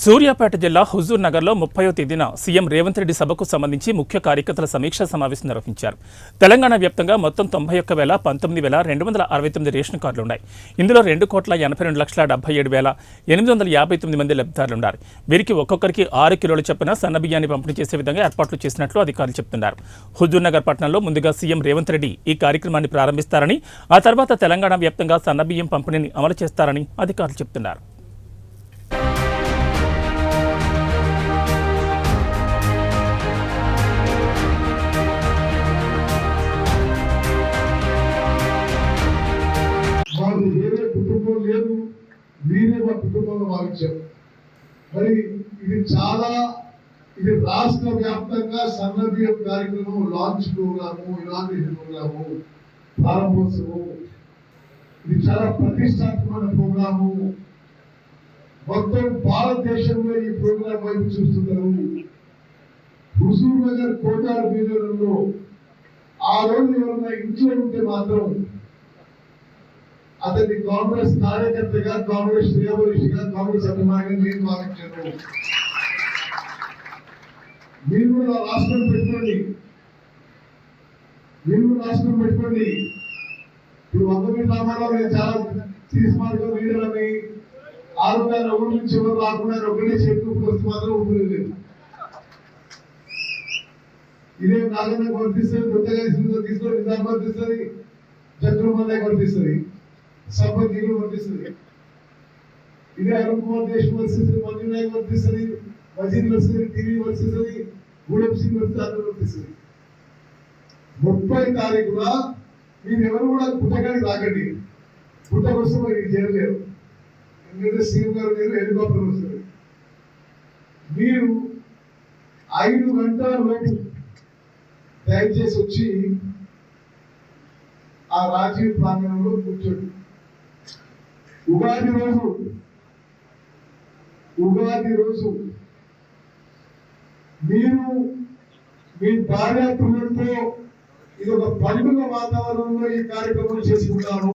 సూర్యాపేట జిల్లా హుజూర్ నగర్లో 30వ తేదీన సీఎం రేవంత్ రెడ్డి సభకు సంబంధించి ముఖ్య కార్యకర్తల సమీక్షా సమావేశం నిర్వహించారు. తెలంగాణ వ్యాప్తంగా మొత్తం 91,19,269 రేషన్ కార్డులు ఉన్నాయి. ఇందులో 2,82,77,859 మంది లబ్ధిదారులున్నారు. వీరికి ఒక్కొక్కరికి 6 కిలోల చొప్పున సన్న బియ్యాన్ని పంపిణీ చేసే విధంగా ఏర్పాట్లు చేసినట్లు అధికారులు చెబుతున్నారు. హుజూర్ నగర్ పట్టణంలో ముందుగా సీఎం రేవంత్ రెడ్డి ఈ కార్యక్రమాన్ని ప్రారంభిస్తారని, ఆ తర్వాత తెలంగాణ వ్యాప్తంగా సన్న బియ్యం పంపిణీని అమలు చేస్తారని అధికారులు చెబుతున్నారు. వాళ్ళు వేరే కుటుంబం లేదు, మీరే మా కుటుంబంలో భావించారు. మరి ఇది రాష్ట్ర వ్యాప్తంగా సన్నబియ్యం కార్యక్రమం లాంచ్ ప్రోగ్రాము, ఇనాగ్రేషన్ ప్రోగ్రాము, ప్రారంభోత్సవం. ఇది చాలా ప్రతిష్టాత్మకమైన ప్రోగ్రాము. మొత్తం భారతదేశంలో ఈ ప్రోగ్రాం వైపు చూస్తున్నారు. హుజూర్ నగర్ కోటారు బీదర్లో ఆ రోజు ఎవరైనా ఇంట్లో ఉంటే మాత్రం అతన్ని కాంగ్రెస్ కార్యకర్తగా, కాంగ్రెస్ శ్రేయోభిలాషిగా, కాంగ్రెస్ అభిమానిగా నేను భావించాను. మీరు కూడా రాష్ట్రం పెట్టుకోండి. ఇప్పుడు 100 గ్రామాల్లో నేను చాలా సీరియస్ మార్గం లీడర్లని 6,000 నుంచి ఎవరు రాకుండా ఒకటే చెప్పుకు వస్తే మాత్రం ఉపయోగం. ఇదే నాగన్న వర్తిస్తుంది, కొత్తగా తీసుకొని నిజాం వర్తిస్తుంది, చంద్రబాబు వర్తిస్తుంది, సంపత్తిలు వర్తిస్తుంది. ఇదే అరుణ్ కుమార్ దేశ్ వర్తిస్తుంది, మంజు నాయక్ వర్తిస్తుంది, వజీర్ వర్తిస్తుంది, టీవీ వర్తిస్తుంది, గూడెం సింగ్ వర్తిస్తుంది. 30 తారీఖున మీరు ఎవరు కూడా పుట్టకానికి రాకండి. పుట్టకొస్తే మరి చేయలేరు, ఎందుకంటే సీఎం గారు లేదు, హెలికాప్టర్ వస్తుంది. మీరు 5 గంటల లోపు దయచేసి వచ్చి ఆ రాజీవ్ ప్రాంగణంలో కూర్చోండి. ఉగాది రోజు మీరు మీ భార్య పిల్లలతో ఇది ఒక పండుగ వాతావరణంలో ఈ కార్యక్రమం చేసుకుంటారు.